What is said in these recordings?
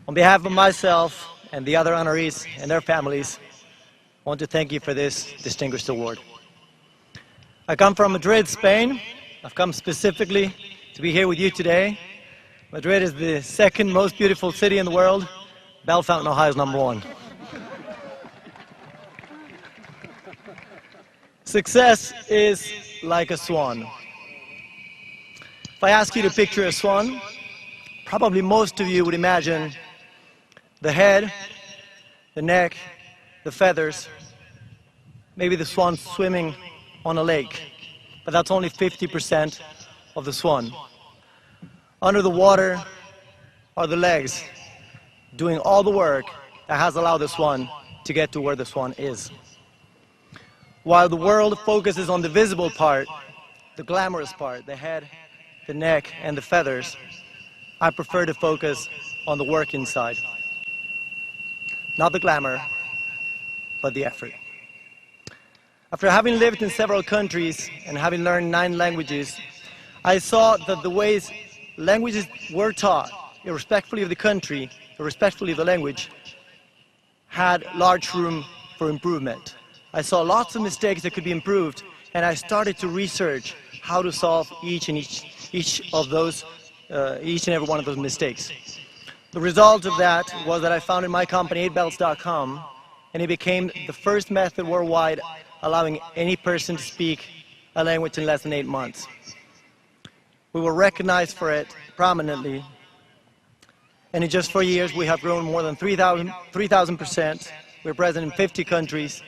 On behalf of myself and the other honorees and their families, I want to thank you for this distinguished award. I come from Madrid, Spain. I've come specifically to be here with you today. Madrid is the second most beautiful city in the world. Bellefontaine, Ohio is number one. Success is like a swan. If I ask you to picture a swan, probably most of you would imagine the head, the neck, the feathers, maybe the swan swimming on a lake, but that's only 50% of the swan. Under the water are the legs, doing all the work that has allowed the swan to get to where the swan is. While the world focuses on the visible part, the glamorous part, the head, the neck, and the feathers, I prefer to focus on the work inside. Not the glamour, but the effort. After having lived in several countries and having learned 9 languages, I saw that the ways languages were taught, irrespectively of the country, irrespectively of the language, had large room for improvement. I saw lots of mistakes that could be improved, and I started to research how to solve each and every one of those mistakes. The result of that was that I founded my company, 8Belts.com, and it became the first method worldwide allowing any person to speak a language in less than 8 months. We were recognized for it prominently, and in just 4 years we have grown more than 3,000%. We're present in 50 countries,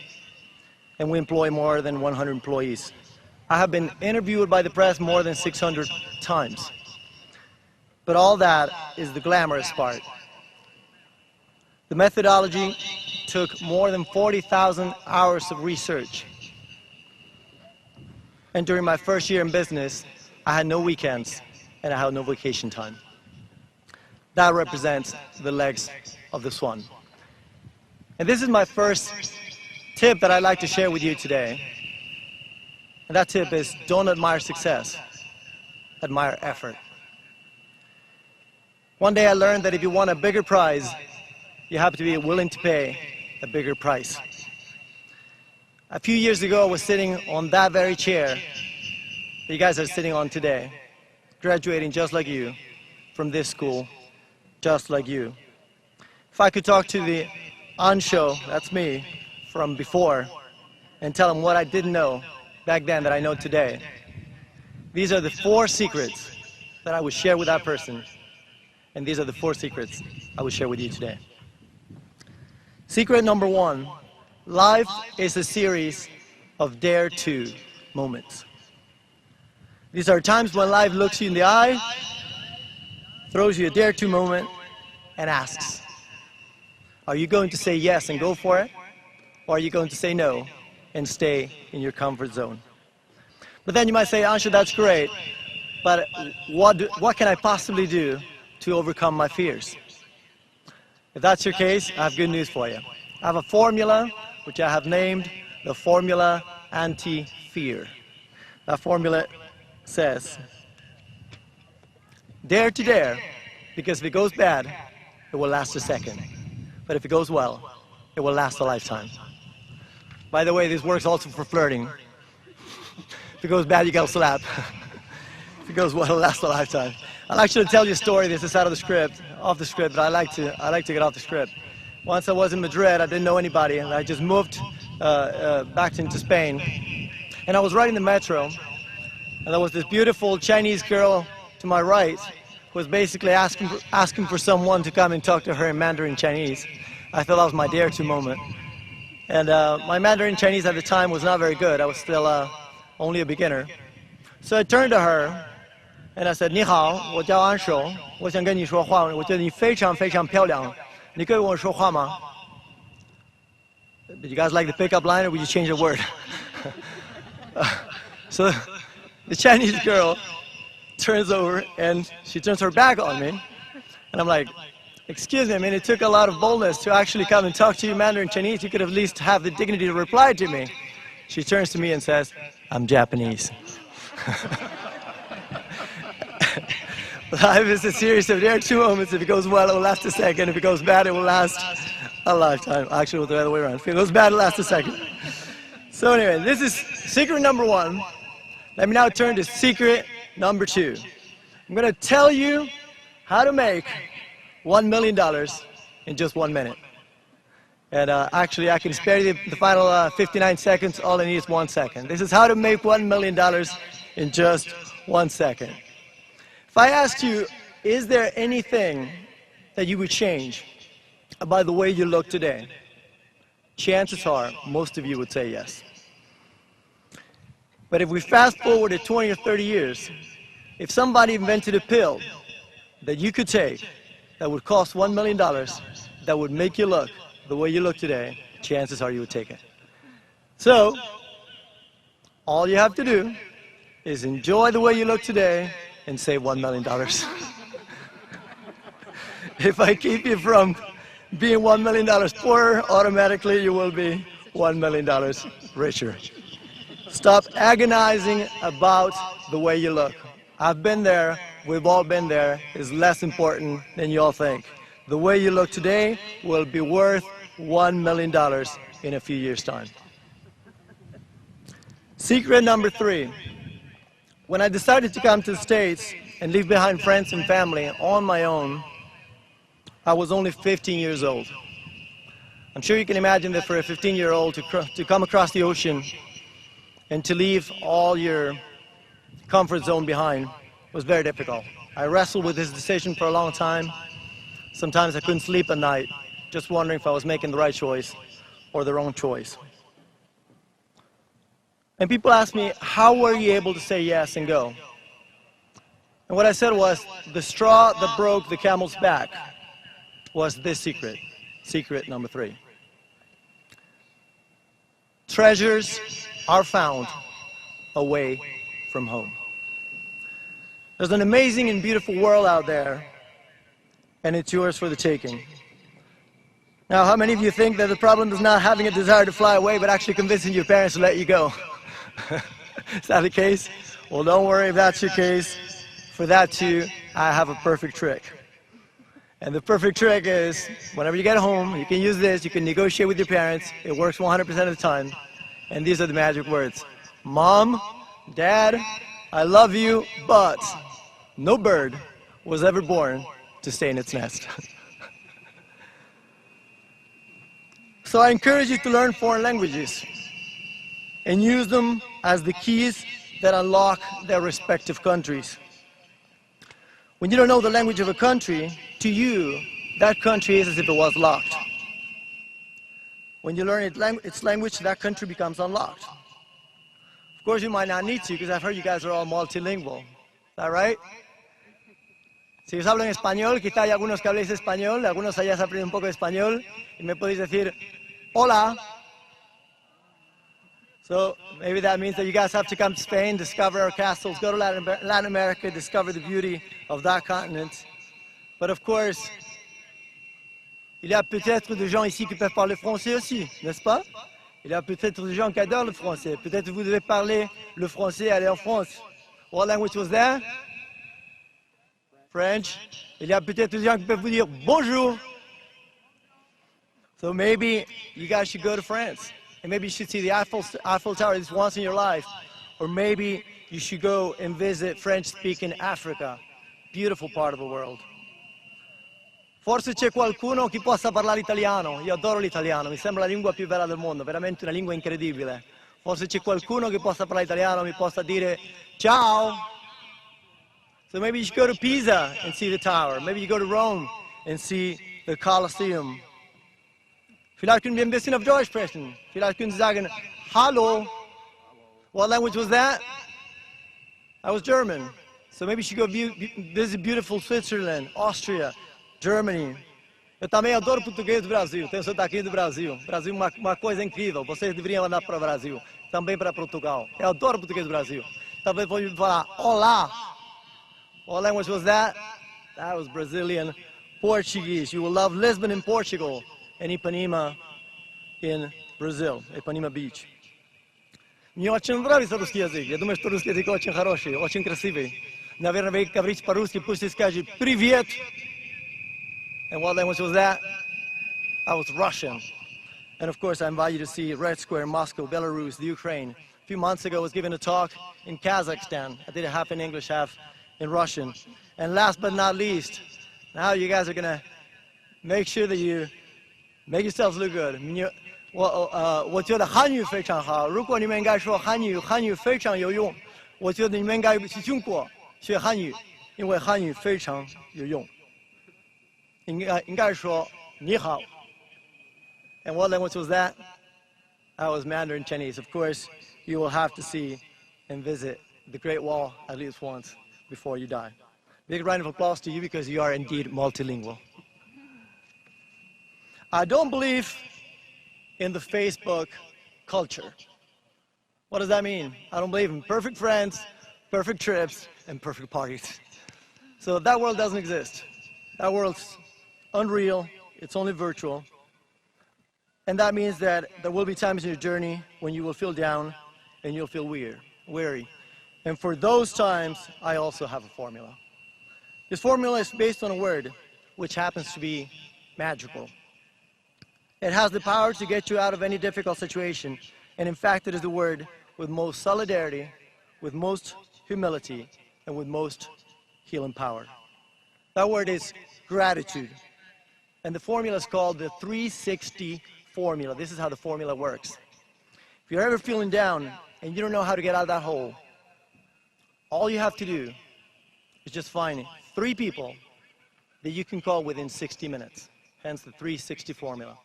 and we employ more than 100 employees. I have been interviewed by the press more than 600 times. But all that is the glamorous part. The methodology took more than 40,000 hours of research. And during my first year in business, I had no weekends and I had no vacation time. That represents the legs of the swan. And this is my first tip that I'd like to share with you today. And that tip is, don't admire success, admire effort. One day I learned that if you want a bigger prize, you have to be willing to pay a bigger price. A few years ago, I was sitting on that very chair that you guys are sitting on today, graduating just like you, from this school, just like you. If I could talk to the Anxo, that's me, from before, and tell him what I didn't know back then that I know today, these are the 4 secrets that I would share with that person. And these are the 4 secrets I will share with you today. Secret number 1, life is a series of dare to moments. These are times when life looks you in the eye, throws you a dare to moment, and asks, are you going to say yes and go for it? Or are you going to say no and stay in your comfort zone? But then you might say, Anxo, that's great, but what can I possibly do to overcome my fears? If that's your case, I have good news for you. I have a formula which I have named the formula anti-fear. That formula says, dare to dare, because if it goes bad, it will last a second. But if it goes well, it will last a lifetime. By the way, this works also for flirting. If it goes bad, you get a slap. If it goes well, it'll last a lifetime. I'll actually tell you a story. This is out of the script, off the script, but I like to get off the script. Once I was in Madrid, I didn't know anybody, and I just moved back into Spain. And I was riding the metro, and there was this beautiful Chinese girl to my right who was basically asking for someone to come and talk to her in Mandarin Chinese. I thought that was my dare to moment. And my Mandarin Chinese at the time was not very good. I was still only a beginner. So I turned to her, and I said, 你好，我叫安守，我想跟你说话，我觉得你非常非常漂亮，你可以跟我说话吗? Did you guys like the pickup line, or would you change the word? So the Chinese girl turns over and she turns her back on me, and I'm like, excuse me, I mean, it took a lot of boldness to actually come and talk to you Mandarin Chinese. You could at least have the dignity to reply to me. She turns to me and says, I'm Japanese. Life is a series of rare two moments. If it goes well, it will last a second. If it goes bad, it will last a lifetime. Actually, it's the other way around. If it goes bad, it lasts a second. So anyway, this is secret number one. Let me now turn to secret number two. I'm going to tell you how to make $1 million in just 1 minute. And actually, I can spare you the final 59 seconds. All I need is 1 second. This is how to make $1 million in just 1 second. If I asked you, is there anything that you would change about the way you look today? Chances are, most of you would say yes. But if we fast forward to 20 or 30 years, if somebody invented a pill that you could take that would cost $1 million, that would make you look the way you look today, chances are you would take it. So, all you have to do is enjoy the way you look today and save $1 million. If I keep you from being $1 million poorer, automatically you will be $1 million richer. Stop agonizing about the way you look. I've been there, we've all been there. It's less important than you all think. The way you look today will be worth $1 million in a few years' time. Secret number three. When I decided to come to the States and leave behind friends and family on my own, I was only 15 years old. I'm sure you can imagine that for a 15-year-old to come across the ocean and to leave all your comfort zone behind was very difficult. I wrestled with this decision for a long time. Sometimes I couldn't sleep at night, just wondering if I was making the right choice or the wrong choice. And people ask me, how were you able to say yes and go? And what I said was, the straw that broke the camel's back was this secret, secret number three. Treasures are found away from home. There's an amazing and beautiful world out there, and it's yours for the taking. Now, how many of you think that the problem is not having a desire to fly away, but actually convincing your parents to let you go? Is that the case? Well, don't worry if that's your case. For that too, I have a perfect trick. And the perfect trick is, whenever you get home, you can use this, you can negotiate with your parents. It works 100% of the time. And these are the magic words. Mom, Dad, I love you, but no bird was ever born to stay in its nest. So I encourage you to learn foreign languages and use them as the keys that unlock their respective countries. When you don't know the language of a country, to you, that country is as if it was locked. When you learn its language, that country becomes unlocked. Of course, you might not need to, because I've heard you guys are all multilingual. Is that right? Si os hablo en español, quizá hay algunos que habléis español, algunos hayáis aprendido un poco de español, y me podéis decir, hola. So maybe that means that you guys have to come to Spain, discover our castles, go to Latin America, discover the beauty of that continent. But of course, il y a peut-être des gens ici qui peuvent parler français aussi, n'est-ce pas? Il y a peut-être des gens qui adorent le français. Peut-être vous devez parler le français et aller en France. What language was that? French. Il y a peut-être des gens qui peuvent vous dire bonjour. So maybe you guys should go to France. And maybe you should see the Eiffel Tower at least once in your life. Or maybe you should go and visit French-speaking Africa. Beautiful part of the world. Forse c'è qualcuno che possa parlare italiano. Io adoro l'italiano, mi sembra la lingua più bella del mondo, veramente una lingua incredibile. Forse c'è qualcuno che possa parlare italiano, mi possa dire ciao. So maybe you should go to Pisa and see the tower. Maybe you go to Rome and see the Colosseum. Vielleicht können wir ein bisschen auf Deutsch sprechen. Vielleicht können Sie sagen, hallo. What language was that? That was German. So maybe you should go visit beautiful Switzerland, Austria, Germany. Eu também adoro português do Brasil, tenho sotaque do Brasil. Brasil é uma coisa incrível, vocês deveriam andar para o Brasil, também para Portugal. Eu adoro português do Brasil. Talvez vou falar, olá. What language was that? That was Brazilian Portuguese. You will love Lisbon in Portugal and Ipanema in Brazil, Ipanema Beach. Мне очень нравится русский язык. Я думаю, что русский язык очень хороший, очень красивый. Наверное, вы говорите по-русски, пусть скажет «Привет». And what language was that? I was Russian. And of course, I invite you to see Red Square, Moscow, Belarus, the Ukraine. A few months ago, I was giving a talk in Kazakhstan. I did it half in English, half in Russian. And last but not least, now you guys are gonna make sure that you make yourselves look good. 我觉得汉语非常好。如果你们应该说汉语非常有用，我觉得你们应该去中国学汉语，因为汉语非常有用。应该说你好。And what language was that? I was Mandarin Chinese. Of course, you will have to see and visit the Great Wall at least once before you die. Big round of applause to you because you are indeed multilingual. I don't believe in the Facebook culture. What does that mean? I don't believe in perfect friends, perfect trips, and perfect parties. So that world doesn't exist. That world's unreal. It's only virtual. And that means that there will be times in your journey when you will feel down and you'll feel weary. And for those times, I also have a formula. This formula is based on a word which happens to be magical. It has the power to get you out of any difficult situation. And in fact, it is the word with most solidarity, with most humility, and with most healing power. That word is gratitude. And the formula is called the 360 formula. This is how the formula works. If you're ever feeling down and you don't know how to get out of that hole, all you have to do is just find 3 people that you can call within 60 minutes. Hence the 360 formula.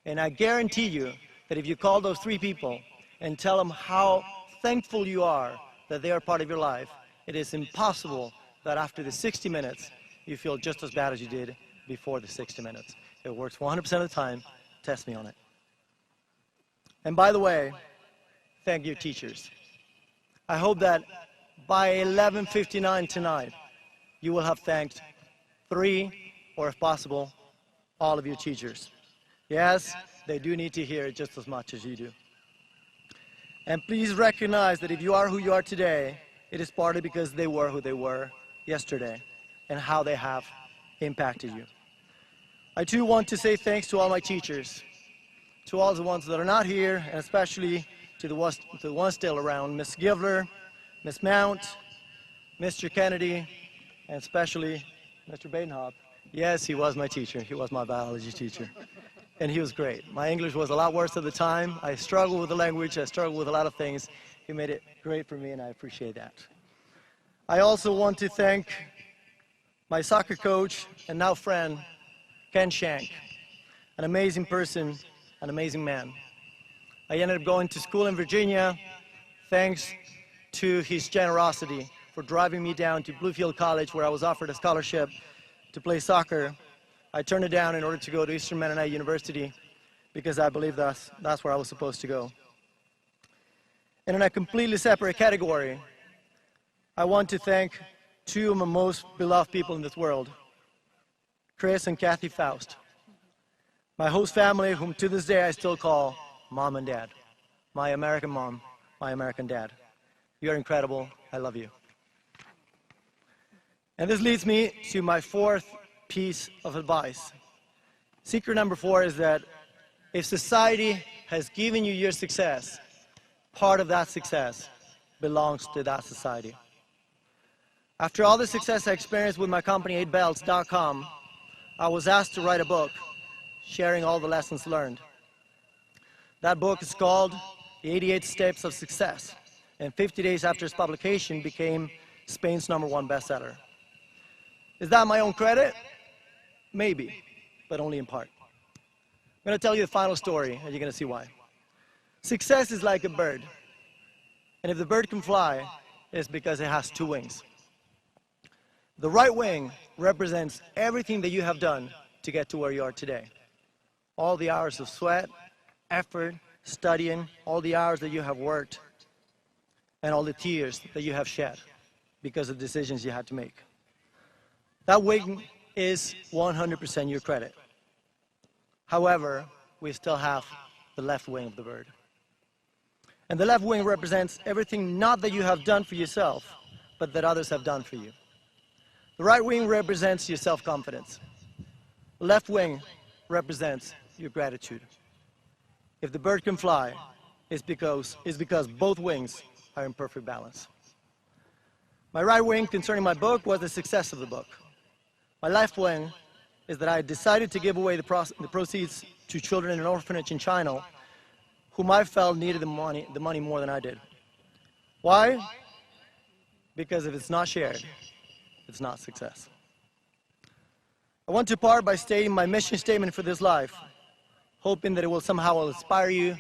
And I guarantee you that if you call those 3 people and tell them how thankful you are that they are part of your life, it is impossible that after the 60 minutes you feel just as bad as you did before the 60 minutes. It works 100% of the time. Test me on it. And by the way, thank your teachers. I hope that by 11:59 tonight, you will have thanked 3, or if possible, all of your teachers. Yes, they do need to hear it just as much as you do. And please recognize that if you are who you are today, it is partly because they were who they were yesterday and how they have impacted you. I too want to say thanks to all my teachers, to all the ones that are not here, and especially to the ones still around, Miss Givler, Miss Mount, Mr. Kennedy, and especially Mr. Badenhop. Yes, he was my teacher. He was my biology teacher. And he was great. My English was a lot worse at the time. I struggled with the language. I struggled with a lot of things. He made it great for me, and I appreciate that. I also want to thank my soccer coach and now friend, Ken Shank, an amazing person, an amazing man. I ended up going to school in Virginia thanks to his generosity for driving me down to Bluefield College, where I was offered a scholarship to play soccer. I turned it down in order to go to Eastern Mennonite University because I believe that's where I was supposed to go. And in a completely separate category, I want to thank 2 of my most beloved people in this world, Chris and Kathy Faust. My host family, whom to this day I still call Mom and Dad. My American mom, my American dad. You're incredible. I love you. And this leads me to my 4th piece of advice. Secret number 4 is that if society has given you your success, part of that success belongs to that society. After all the success I experienced with my company 8Belts.com, I was asked to write a book sharing all the lessons learned. That book is called The 88 Steps of Success, and 50 days after its publication became Spain's #1 bestseller. Is that my own credit? Maybe, but only in part. I'm going to tell you the final story, and you're going to see why. Success is like a bird, and if the bird can fly, it's because it has 2 wings. The right wing represents everything that you have done to get to where you are today. All the hours of sweat, effort, studying, all the hours that you have worked, and all the tears that you have shed because of decisions you had to make. That wing is 100% your credit. However, we still have the left wing of the bird. And the left wing represents everything not that you have done for yourself, but that others have done for you. The right wing represents your self-confidence. The left wing represents your gratitude. If the bird can fly, it's because both wings are in perfect balance. My right wing concerning my book was the success of the book. My left wing is that I decided to give away the proceeds to children in an orphanage in China whom I felt needed the money more than I did. Why? Because if it's not shared, it's not success. I want to part by stating my mission statement for this life, hoping that it will somehow inspire you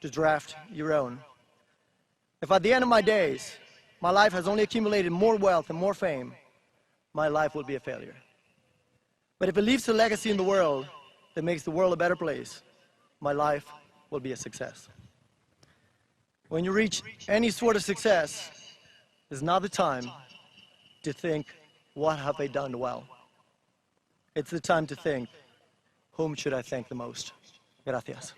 to draft your own. If at the end of my days, my life has only accumulated more wealth and more fame, my life will be a failure. But if it leaves a legacy in the world that makes the world a better place, my life will be a success. When you reach any sort of success, it's not the time to think, what have I done well? It's the time to think, whom should I thank the most? Gracias.